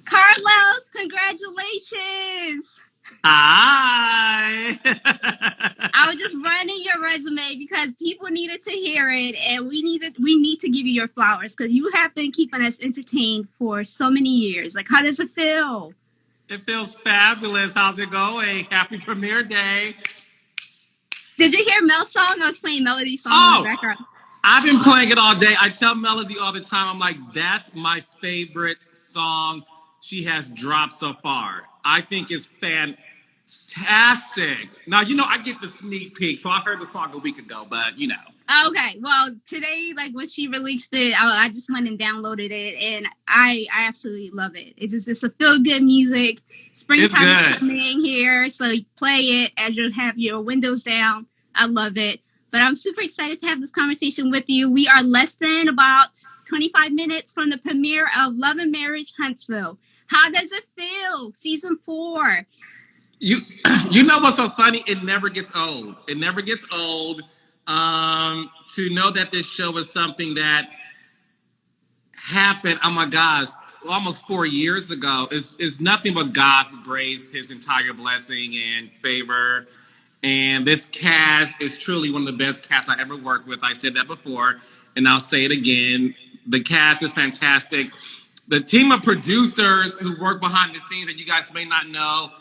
Carlos, congratulations. Hi. I was just running your resume because people needed to hear it, and we need to give you your flowers because you have been keeping us entertained for so many years. Like, how does it feel? It feels fabulous. How's it going? Happy premiere day. Did you hear Mel's song? I was playing Melody song in the background. I've been playing it all day. I tell Melody all the time, I'm like, that's my favorite song she has dropped so far. I think it's fantastic. Now, I get the sneak peek, so I heard the song a week ago, but Okay, well, today, like when she released it, I just went and downloaded it, and I absolutely love it. It's a feel good music. Springtime is coming here, so you play it as you have your windows down. I love it. But I'm super excited to have this conversation with you. We are less than about 25 minutes from the premiere of Love and Marriage Huntsville. How does it feel? Season 4. You know what's so funny? It never gets old. It never gets old. To know that this show is something that happened, oh my gosh, almost 4 years ago, is nothing but God's grace, his entire blessing and favor. And this cast is truly one of the best casts I ever worked with. I said that before, and I'll say it again. The cast is fantastic. The team of producers who work behind the scenes that you guys may not know,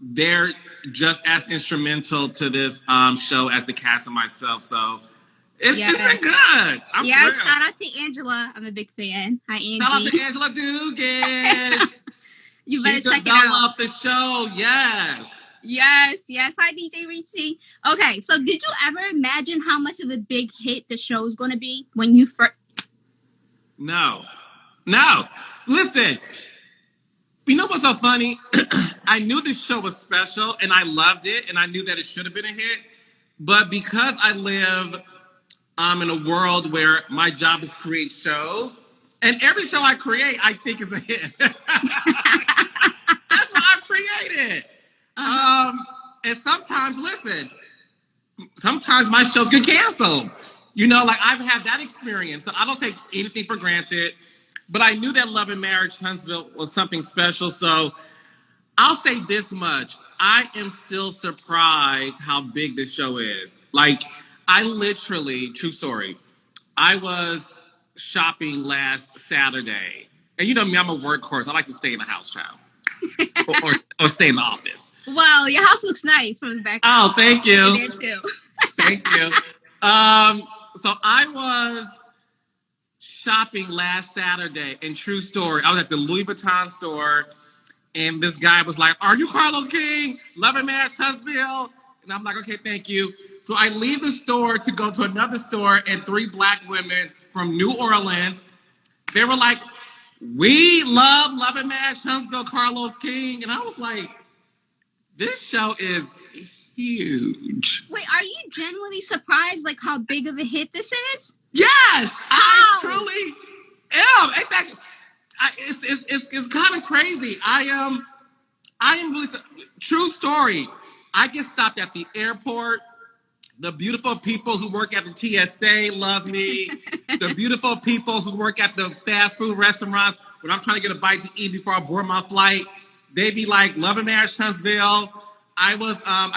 they're just as instrumental to this show as the cast and myself. So it's been good. I'm thrilled. Shout out to Angela. I'm a big fan. Hi, Angie. Shout out to Angela Dugan. You better check it out. Develop the show, yes. Yes. Hi, DJ Richie. Okay, so did you ever imagine how much of a big hit the show is going to be when you first? No. Listen, you know what's so funny? I knew this show was special, and I loved it, and I knew that it should have been a hit. But because I live in a world where my job is to create shows, and every show I create, I think is a hit. That's what I created. And sometimes my shows get canceled. I've had that experience, so I don't take anything for granted. But I knew that Love and Marriage Huntsville was something special, so I'll say this much. I am still surprised how big this show is. Like, I literally, true story, I was shopping last Saturday. And you know me, I'm a workhorse. I like to stay in the house, child. or stay in the office. Well, your house looks nice from the back. Oh, thank you. There too. Thank you. So I was shopping last Saturday, and true story, I was at the Louis Vuitton store, and this guy was like, "Are you Carlos King? Love and Marriage Huntsville?" And I'm like, "Okay, thank you." So I leave the store to go to another store, and 3 Black women from New Orleans, they were like, "We love Love and Marriage Huntsville, Carlos King." And I was like, this show is huge. Wait, are you genuinely surprised like how big of a hit this is? Yes, I truly am. In fact, it's kind of crazy. I am really, true story. I get stopped at the airport. The beautiful people who work at the TSA love me. The beautiful people who work at the fast food restaurants, when I'm trying to get a bite to eat before I board my flight, they be like, "Love and Marriage Huntsville." I was on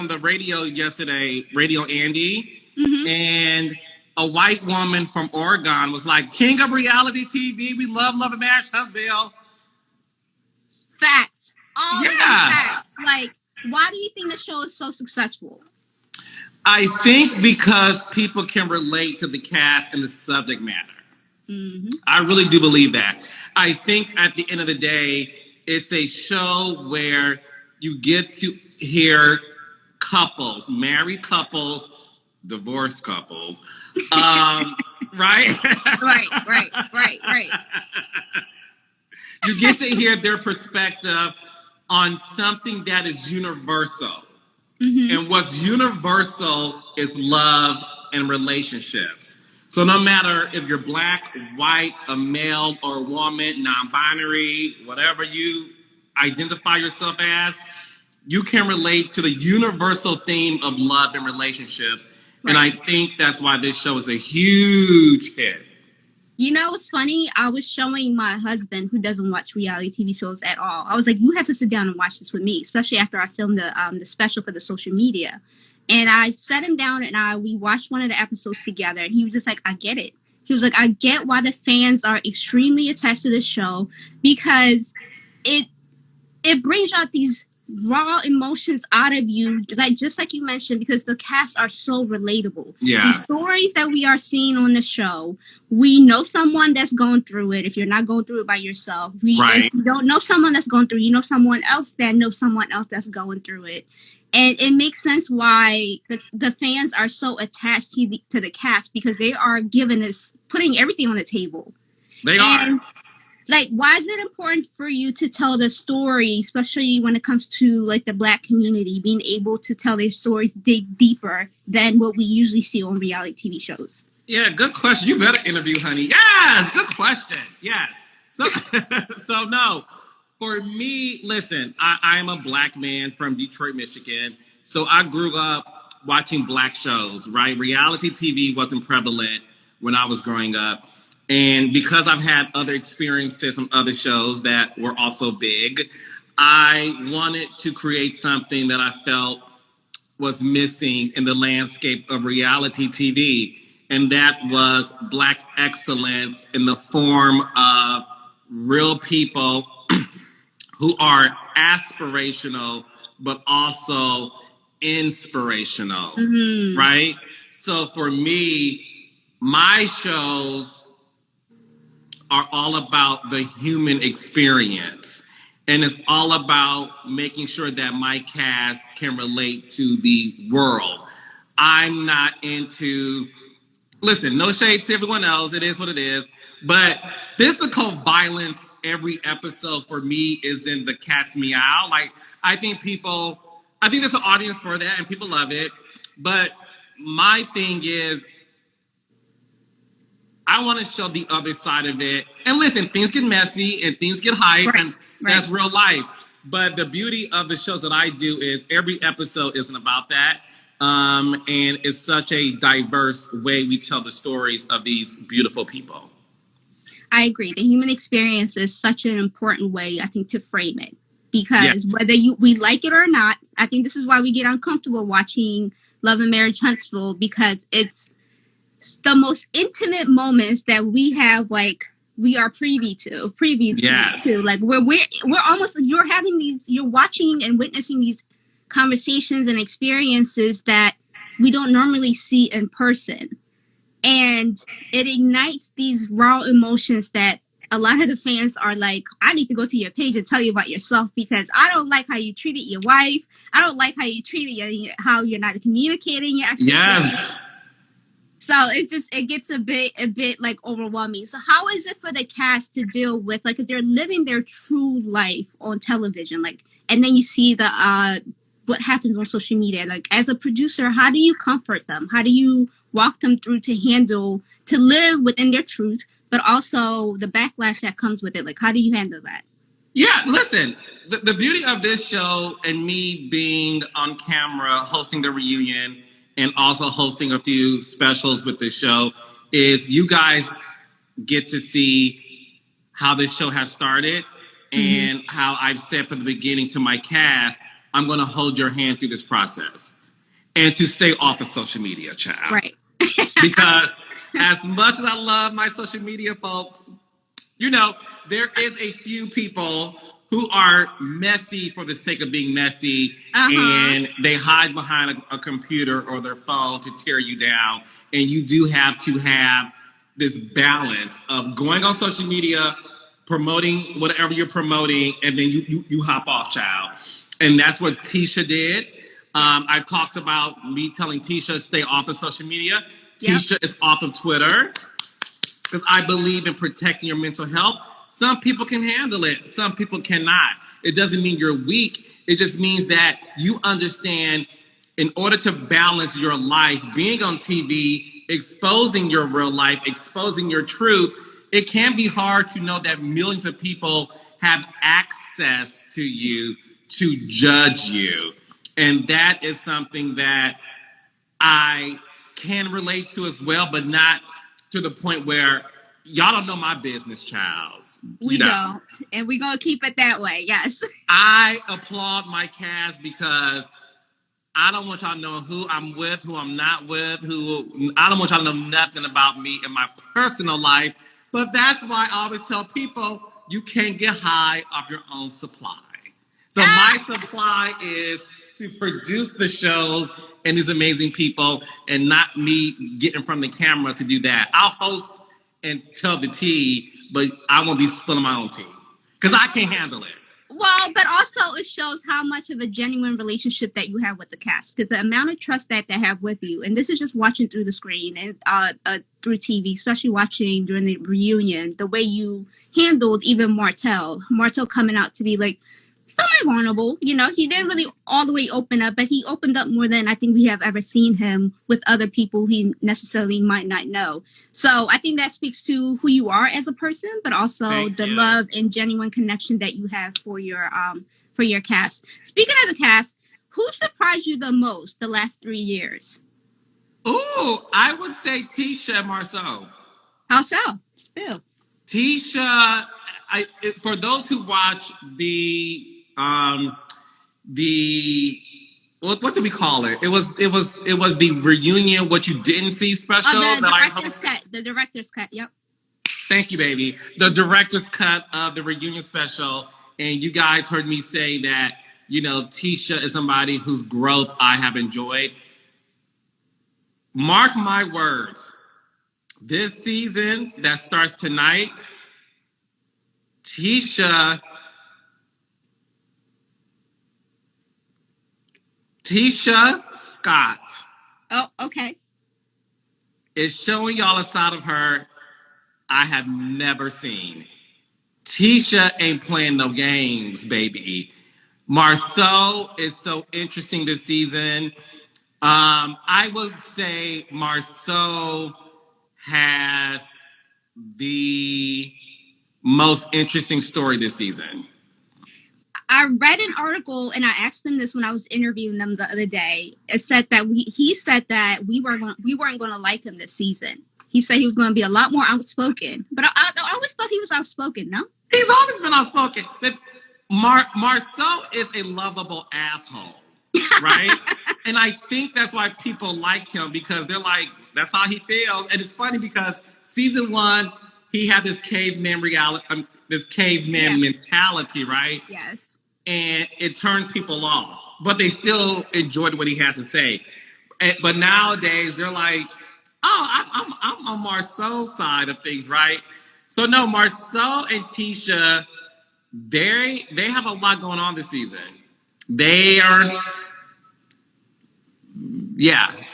the radio yesterday, Radio Andy, and a white woman from Oregon was like, "King of reality TV, we love Love and Marriage Huntsville." Facts. All of them facts. Like, why do you think the show is so successful? I think because people can relate to the cast and the subject matter. I really do believe that. I think at the end of the day, it's a show where you get to hear couples, married couples, divorced couples, right? Right. You get to hear their perspective on something that is universal. And what's universal is love and relationships. So no matter if you're Black, white, a male or a woman, non-binary, whatever you identify yourself as, you can relate to the universal theme of love and relationships. Right. And I think that's why this show is a huge hit. You know, it's funny. I was showing my husband, who doesn't watch reality TV shows at all. I was like, "You have to sit down and watch this with me," especially after I filmed the special for the social media. And I sat him down and we watched one of the episodes together. And he was just like, "I get it." He was like, "I get why the fans are extremely attached to this show because it it brings out these raw emotions out of you, like just like you mentioned, because the cast are so relatable. Yeah. These stories that we are seeing on the show, we know someone that's going through it. If you're not going through it by yourself, if you don't know someone that's going through, you know someone else that knows someone else that's going through it. And it makes sense why the fans are so attached to the cast, because they are giving us, putting everything on the table. They are. Like, why is it important for you to tell the story, especially when it comes to like the Black community, being able to tell their stories, dig deeper than what we usually see on reality TV shows? Yeah, good question. You better interview, honey. Yes, good question. Yes. So, so no, for me, listen, I am a Black man from Detroit, Michigan. So I grew up watching Black shows, right? Reality TV wasn't prevalent when I was growing up. And because I've had other experiences on other shows that were also big, I wanted to create something that I felt was missing in the landscape of reality TV. And that was Black excellence in the form of real people who are aspirational, but also inspirational, right? So for me, my shows are all about the human experience. And it's all about making sure that my cast can relate to the world. I'm not into, listen, no shade to everyone else. It is what it is. But physical violence every episode for me is in the cat's meow. Like, I think there's an audience for that and people love it. But my thing is, I want to show the other side of it. And listen, things get messy and things get hype, and that's real life. But the beauty of the shows that I do is every episode isn't about that. And it's such a diverse way we tell the stories of these beautiful people. I agree. The human experience is such an important way, I think, to frame it. Because whether we like it or not, I think this is why we get uncomfortable watching Love and Marriage Huntsville, because it's the most intimate moments that we have, like, we are privy to like we're almost, you're watching and witnessing these conversations and experiences that we don't normally see in person, and it ignites these raw emotions that a lot of the fans are like, I need to go to your page and tell you about yourself, because I don't like how you treated your wife. I don't like how you treated how you're not communicating your expectations. Yes. So it gets a bit like overwhelming. So how is it for the cast to deal with, like, because they're living their true life on television, like, and then you see what happens on social media. Like, as a producer, how do you comfort them? How do you walk them through to live within their truth, but also the backlash that comes with it? Like, how do you handle that? Yeah, listen, the beauty of this show and me being on camera hosting the reunion and also hosting a few specials with this show is you guys get to see how this show has started and how I've said from the beginning to my cast, I'm going to hold your hand through this process and to stay off of social media, child. Right. Because as much as I love my social media folks, you know, there is a few people who are messy for the sake of being messy, and they hide behind a computer or their phone to tear you down. And you do have to have this balance of going on social media, promoting whatever you're promoting, and then you hop off, child. And that's what Tisha did. I talked about me telling Tisha stay off of social media. Tisha is off of Twitter, because I believe in protecting your mental health. Some people can handle it. Some people cannot. It doesn't mean you're weak. It just means that you understand, in order to balance your life, being on TV, exposing your real life, exposing your truth, it can be hard to know that millions of people have access to you to judge you. And that is something that I can relate to as well, but not to the point where y'all don't know my business, Charles. We don't. And we're going to keep it that way, yes. I applaud my cast because I don't want y'all to know who I'm with, who I'm not with, I don't want y'all to know nothing about me in my personal life. But that's why I always tell people you can't get high off your own supply. So my supply is to produce the shows and these amazing people and not me getting from the camera to do that. I'll host and tell the tea, but I won't be spilling my own tea because I can't handle it. Well, but also it shows how much of a genuine relationship that you have with the cast, because the amount of trust that they have with you, and this is just watching through the screen and through TV, especially watching during the reunion, the way you handled even Martell coming out to be like semi-vulnerable. You know, he didn't really all the way open up, but he opened up more than I think we have ever seen him with other people he necessarily might not know. So I think that speaks to who you are as a person, but also the love and genuine connection that you have for your cast. Speaking of the cast, who surprised you the most the last 3 years? Ooh, I would say Tisha Marceau. How so? Spill. Tisha, for those who watch the what do we call it? It was the reunion, what you didn't see special. The director's cut. The director's cut. Yep. Thank you, baby. The director's cut of the reunion special, and you guys heard me say that Tisha is somebody whose growth I have enjoyed. Mark my words. This season that starts tonight, Tisha Scott. Oh, okay. Is showing y'all a side of her I have never seen. Tisha ain't playing no games, baby. Marceau is so interesting this season. I would say Marceau has the most interesting story this season. I read an article and I asked him this when I was interviewing them the other day. It said that he said that we weren't going to like him this season. He said he was going to be a lot more outspoken, but I always thought he was outspoken. No, he's always been outspoken. Marceau is a lovable asshole, right? And I think that's why people like him, because they're like, that's how he feels. And it's funny because season 1, he had this caveman mentality, right? Yes. And it turned people off, but they still enjoyed what he had to say. But nowadays they're like, oh, I'm on Marceau's side of things, right? So no, Marceau and Tisha, they have a lot going on this season. They are,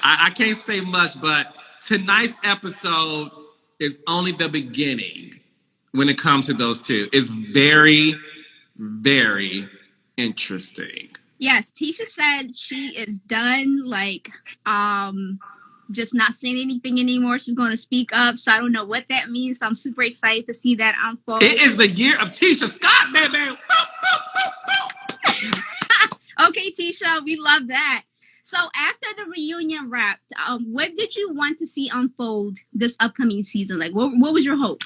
I can't say much, but tonight's episode is only the beginning when it comes to those two. It's very, very interesting. Yes, Tisha said she is done, just not saying anything anymore. She's going to speak up, so I don't know what that means. So I'm super excited to see that unfold. It is the year of Tisha Scott, baby. Okay, Tisha, we love that. So after the reunion wrapped, what did you want to see unfold this upcoming season? Like, what was your hope?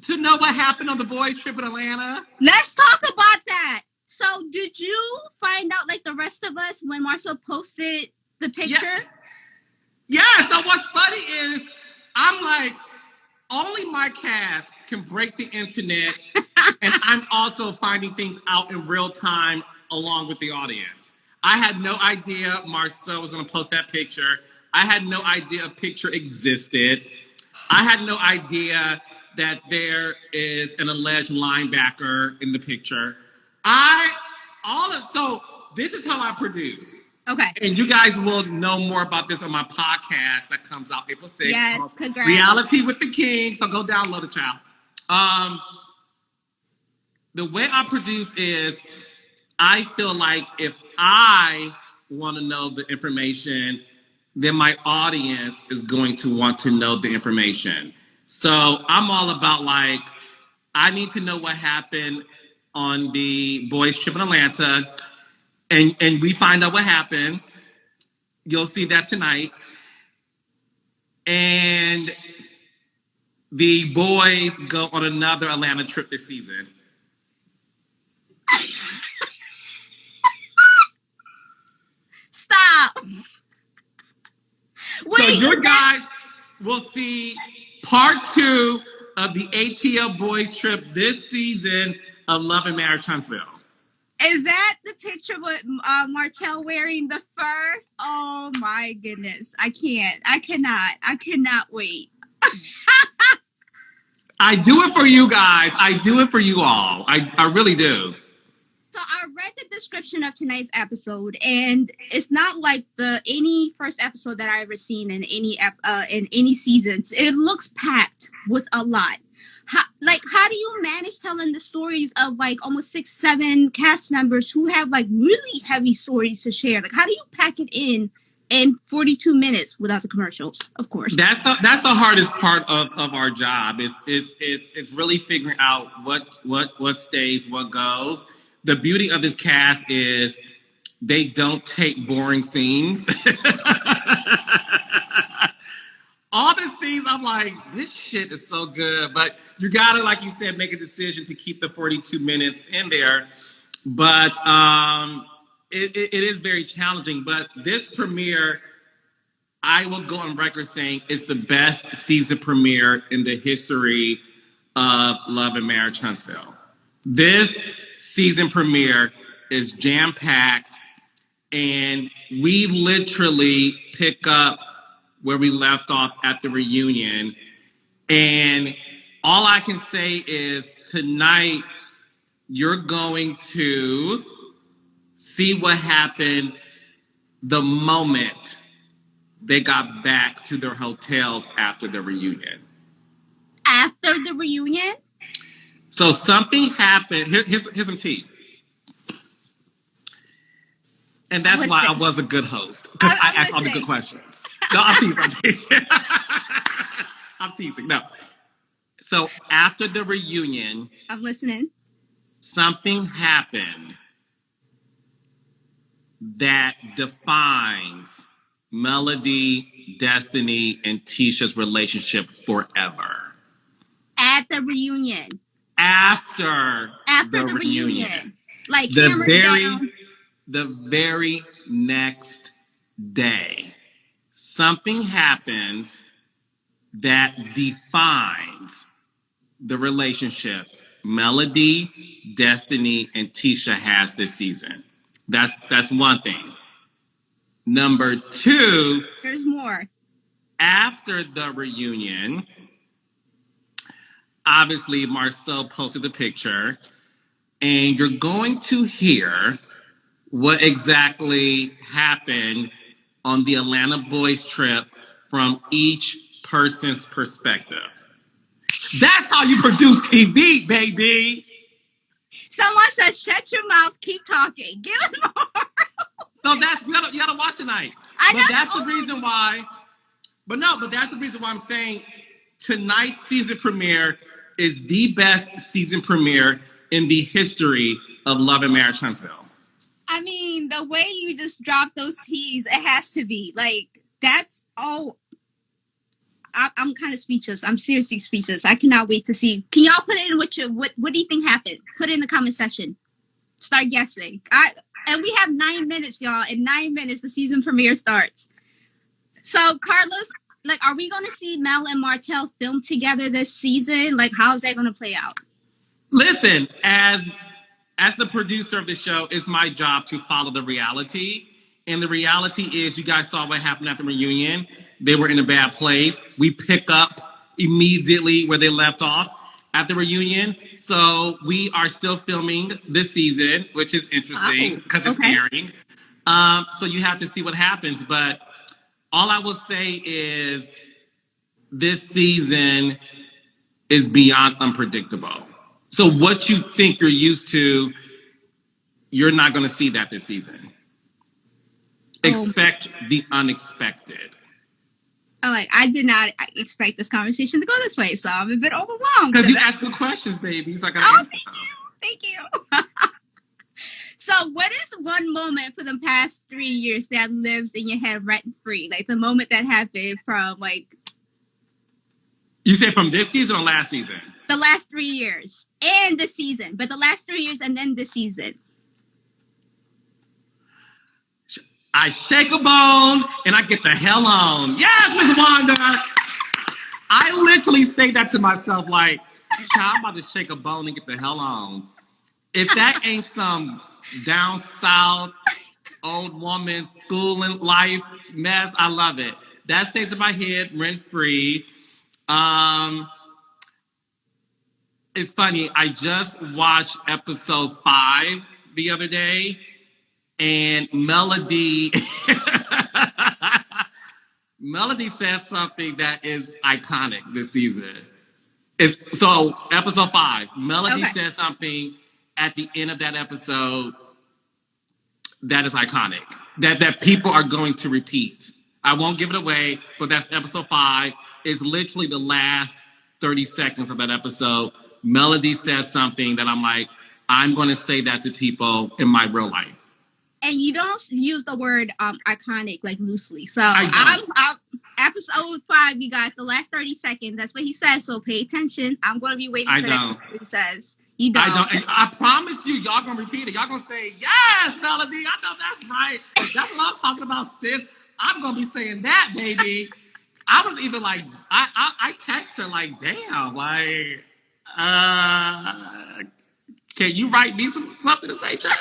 To know what happened on the boys' trip in Atlanta. Let's talk about that. So did you find out, like the rest of us, when Marceau posted the picture? Yeah, so what's funny is, I'm like, only my cast can break the internet, and I'm also finding things out in real time along with the audience. I had no idea Marceau was going to post that picture. I had no idea a picture existed. I had no idea that there is an alleged linebacker in the picture. So this is how I produce. Okay. And you guys will know more about this on my podcast that comes out April 6th. Yes, congrats. Reality with the King. So go download it, child. The way I produce is, I feel like if I want to know the information, then my audience is going to want to know the information. So I'm all about, like, I need to know what happened on the boys' trip in Atlanta. And we find out what happened. You'll see that tonight. And the boys go on another Atlanta trip this season. Stop. Wait, so your guys will see part 2 of the ATL boys trip this season of Love and Marriage Huntsville. Is that the picture with Martell wearing the fur? Oh my goodness. I cannot wait. I do it for you guys. I do it for you all. I really do. So I read the description of tonight's episode, and it's not like any first episode that I've ever seen in any seasons. It looks packed with a lot. How do you manage telling the stories of like almost 6-7 cast members who have like really heavy stories to share? Like, how do you pack it in 42 minutes without the commercials? Of course, that's the hardest part of our job. Is really figuring out what stays, what goes. The beauty of this cast is they don't take boring scenes. All the scenes, I'm like, this shit is so good. But you gotta, like you said, make a decision to keep the 42 minutes in there. But it is very challenging. But this premiere, I will go on record saying, is the best season premiere in the history of Love and Marriage Huntsville. This season premiere is jam-packed, and we literally pick up where we left off at the reunion. And all I can say is tonight, you're going to see what happened the moment they got back to their hotels after the reunion. After the reunion? So something happened. Here's some tea. And that's why I was a good host, because I asked all the good questions. No, I'm teasing. I'm teasing. No. So after the reunion, I'm listening. Something happened that defines Melody, Destiny, and Tisha's relationship forever. At the reunion. After the reunion. Like the very next day, something happens that defines the relationship Melody, Destiny, and Tisha has this season. That's one thing. Number 2, there's more. After the reunion, obviously Marcel posted the picture, and you're going to hear what exactly happened on the Atlanta boys trip from each person's perspective. That's how you produce TV, baby. Someone said, shut your mouth, keep talking. Give us more. So you gotta watch tonight. That's the reason why. But that's the reason why I'm saying tonight's season premiere is the best season premiere in the history of Love and Marriage Huntsville. I mean, the way you just drop those teas, it has to be. Like, that's all. I'm kind of speechless. I'm seriously speechless. I cannot wait to see. Can y'all put it in what do you think happened? Put it in the comment section. Start guessing. And we have 9 minutes, y'all. In 9 minutes, the season premiere starts. So, Carlos, like, are we going to see Mel and Martell film together this season? Like, how is that going to play out? Listen, as the producer of the show, it's my job to follow the reality. And the reality is, you guys saw what happened at the reunion. They were in a bad place. We pick up immediately where they left off at the reunion. So we are still filming this season, which is interesting because it's airing. So you have to see what happens. But all I will say is this season is beyond unpredictable. So what you think you're used to, you're not going to see that this season. Expect the unexpected. I did not expect this conversation to go this way, so I'm a bit overwhelmed. Because you ask good questions, baby. So thank you. So what is one moment for the past 3 years that lives in your head rent-free? Like the moment that happened from like... You said from this season or last season? The last 3 years and the season, but the last 3 years and then the season. I shake a bone and I get the hell on. Yes, Miss Wanda. I literally say that to myself, like, child, I'm about to shake a bone and get the hell on. If that ain't some down south old woman schooling life mess, I love it. That stays in my head rent free. It's funny. I just watched episode 5 the other day. And Melody says something that is iconic this season. So episode 5, Melody says something at the end of that episode that is iconic, that people are going to repeat. I won't give it away, but that's episode 5. It's literally the last 30 seconds of that episode. Melody says something that I'm like, I'm going to say that to people in my real life. And you don't use the word iconic like loosely. So episode 5, you guys, the last 30 seconds, that's what he says. So pay attention. I'm going to be waiting for that. He says. You don't. I don't. And I promise you, y'all going to repeat it. Y'all going to say, yes, Melody. I know that's right. That's what I'm talking about, sis. I'm going to be saying that, baby. I was either like, I text her like, damn, like, can you write me something to say, child?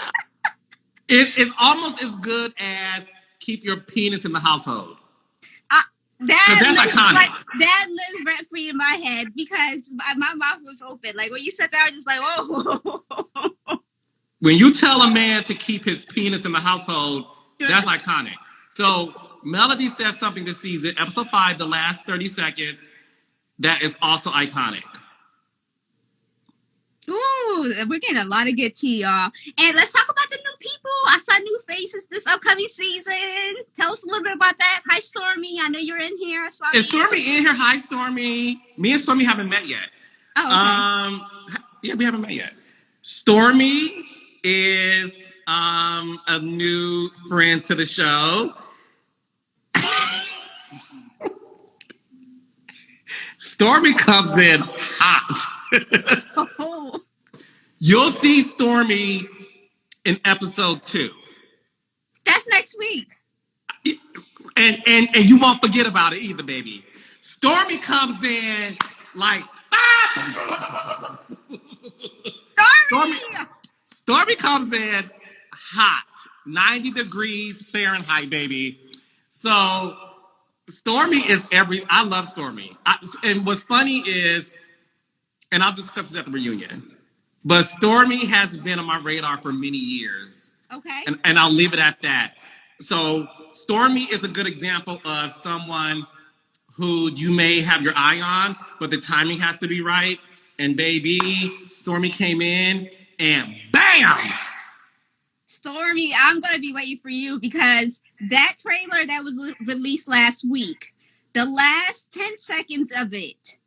It's almost as good as keep your penis in the household. That's iconic. That lives rent free in my head because my mouth was open. Like when you said that, I was just like, oh. When you tell a man to keep his penis in the household, that's iconic. So Melody says something this season, episode 5, the last 30 seconds, that is also iconic. Ooh, we're getting a lot of good tea, y'all. And let's talk about the new people. I saw new faces this upcoming season. Tell us a little bit about that. Hi, Stormy. I know you're in here. I saw Is Stormy in here? Hi, Stormy. Me and Stormy haven't met yet. Oh, okay. Yeah, we haven't met yet. Stormy is a new friend to the show. Stormy comes in hot. You'll see Stormy in episode 2. That's next week. And you won't forget about it either, baby. Stormy comes in like, Stormy comes in hot, 90 degrees Fahrenheit, baby. So Stormy is I love Stormy. And what's funny is, and I'll discuss this at the reunion, but Stormy has been on my radar for many years. Okay. And I'll leave it at that. So Stormy is a good example of someone who you may have your eye on, but the timing has to be right. And baby, Stormy came in and bam! Stormy, I'm going to be waiting for you because that trailer that was released last week, the last 10 seconds of it,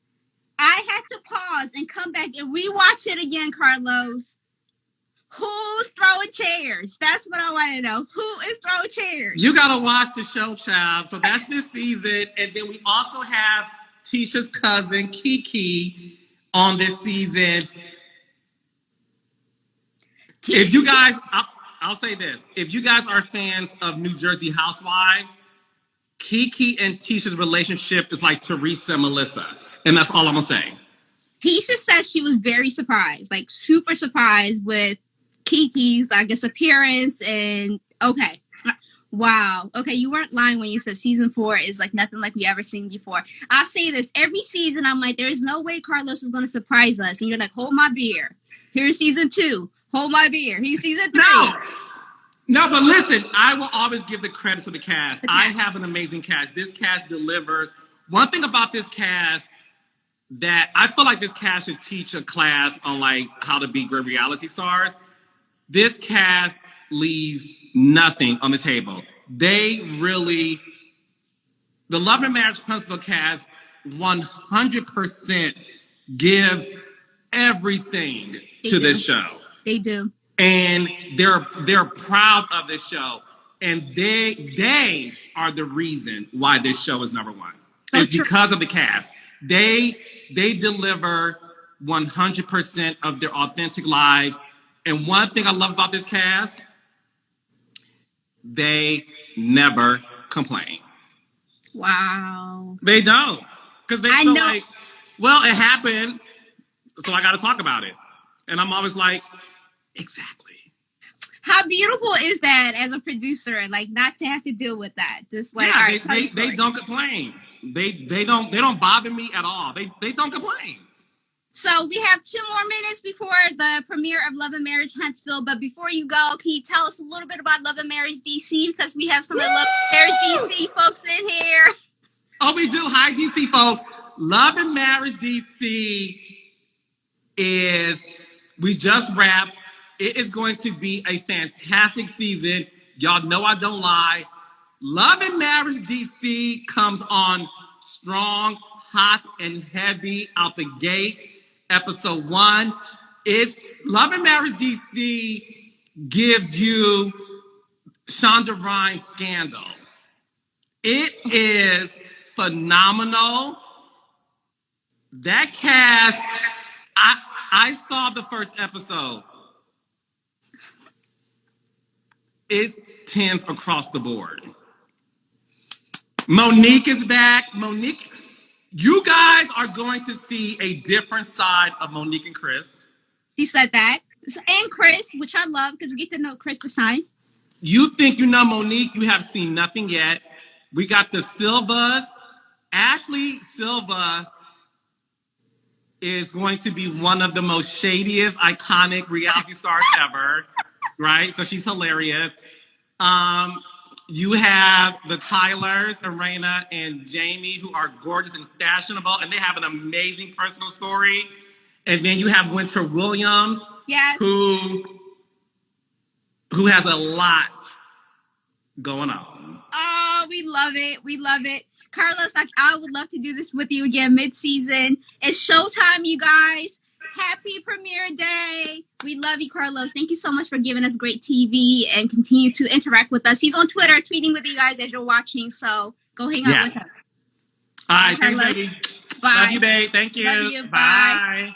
I had to pause and come back and rewatch it again, Carlos. Who's throwing chairs? That's what I want to know. Who is throwing chairs? You got to watch the show, child. So that's this season. And then we also have Tisha's cousin, Kiki, on this season. If you guys, I'll say this. If you guys are fans of New Jersey Housewives, Kiki and Tisha's relationship is like Teresa and Melissa. And that's all I'm going to say. Tisha says she was very surprised, like super surprised with Kiki's, I guess, appearance. And okay. Wow. Okay, you weren't lying when you said season 4 is like nothing like we ever seen before. I'll say this. Every season, I'm like, there is no way Carlos is going to surprise us. And you're like, hold my beer. Here's season 2. Hold my beer. Here's season 3. No, but listen, I will always give the credit to the cast. I have an amazing cast. This cast delivers. One thing about this cast that I feel like this cast should teach a class on like how to be great reality stars. This cast leaves nothing on the table. They really, the Love and Marriage Huntsville cast 100% gives everything to this show. They do. And they're proud of this show. And they are the reason why this show is number 1. It's because of the cast. They deliver 100% of their authentic lives. And one thing I love about this cast, they never complain. Wow. They don't. Because they feel like, well, it happened, so I got to talk about it. And I'm always like, exactly. How beautiful is that as a producer? Like, not to have to deal with that. Just like, yeah, all right, they don't complain. They don't bother me at all. They don't complain. So we have 2 more minutes before the premiere of Love and Marriage Huntsville. But before you go, can you tell us a little bit about Love and Marriage DC? Because we have some of the Love and Marriage DC folks in here. Oh, we do. Hi, DC folks. Love and Marriage DC is, we just wrapped. It is going to be a fantastic season. Y'all know I don't lie. Love and Marriage DC comes on strong, hot, and heavy out the gate. Episode 1 is Love and Marriage DC gives you Shonda Rhimes scandal. It is phenomenal. That cast, I saw the first episode. It's 10s across the board. Monique is back. Monique, you guys are going to see a different side of Monique and Chris. She said that. And Chris, which I love because we get to know Chris this time. You think you know Monique, you have seen nothing yet. We got the Silvas. Ashley Silva is going to be one of the most shadiest, iconic reality stars ever, right? So she's hilarious. You have the Tylers, Arena, and Jamie, who are gorgeous and fashionable, and they have an amazing personal story. And then you have Winter Williams, yes, who has a lot going on. Oh, we love it. We love it. Carlos, I would love to do this with you again mid-season. It's showtime, you guys. Happy premiere day. We love you, Carlos. Thank you so much for giving us great TV and continue to interact with us. He's on Twitter tweeting with you guys as you're watching, so go hang out with us. All right, thanks, baby. Bye. Love you, babe. Thank you. Love you. Bye. Bye.